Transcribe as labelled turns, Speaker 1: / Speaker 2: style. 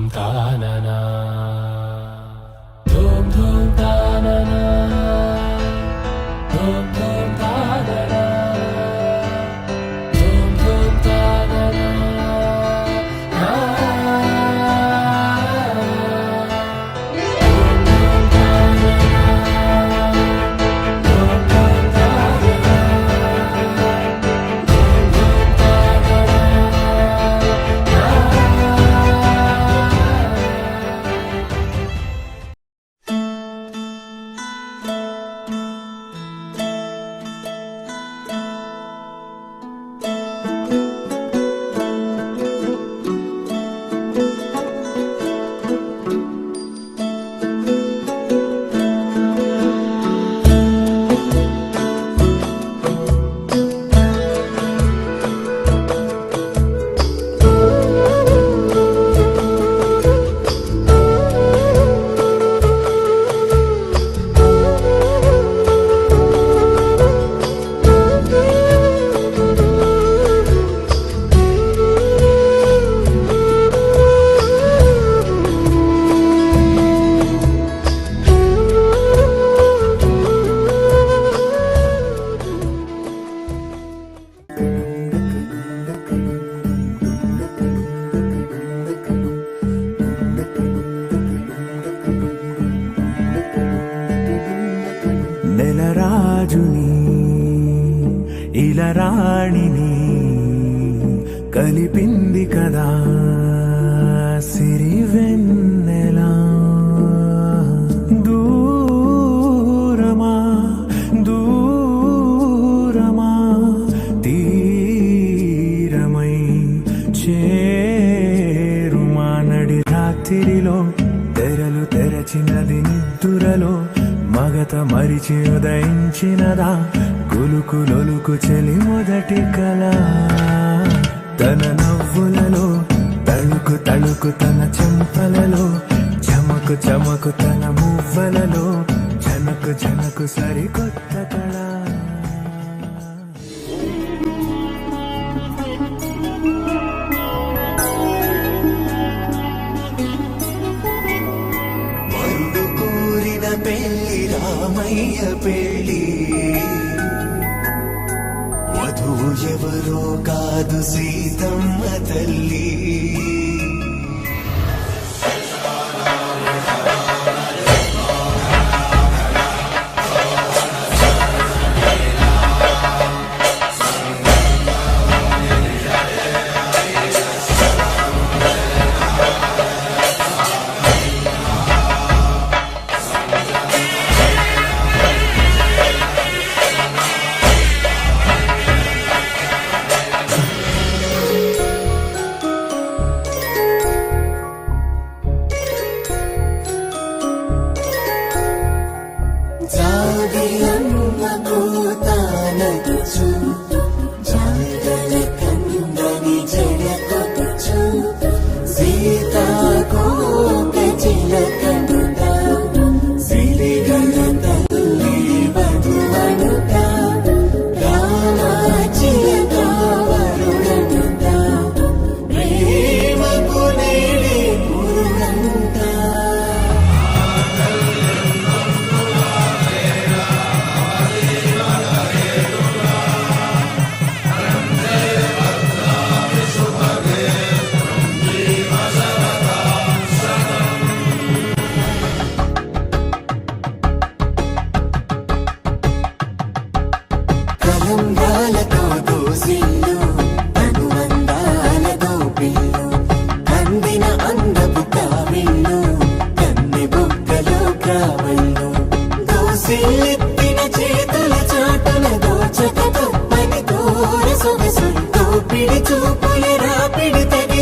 Speaker 1: తాననా ధూమ్ ధూమ్ తాననా ధూమ్ ధూమ్ తాననా ధూమ్ ధూమ్ తాననా
Speaker 2: నెలరాజుని ఇలరాణిని కలిపింది కదా సిరివెన్నెలా దూరమా దూరమా తీరమై చేరుమా నడి రాత్రిలో తెరలు తెరచినది నిద్దురలో మగత మరిచి ఉదయించినదా గులుకు లొలుకు చెలి మొదటి కళ తన నవ్వులలో తళుకు తళుకు తన చెంపలలో చమకు చమకు తన మువ్వలలో జనకు జనకు సరికొత్త కళ
Speaker 3: పెళ్లి రామయ్య పెళ్లి వధువు ఎవరో కాదు సీతమ్మ తల్లి
Speaker 4: సిల్లెత్తిన చేతుల చాటున దోచక తప్పని దూర సొగసు దోపిడి చూపుల రాపిడి తెగ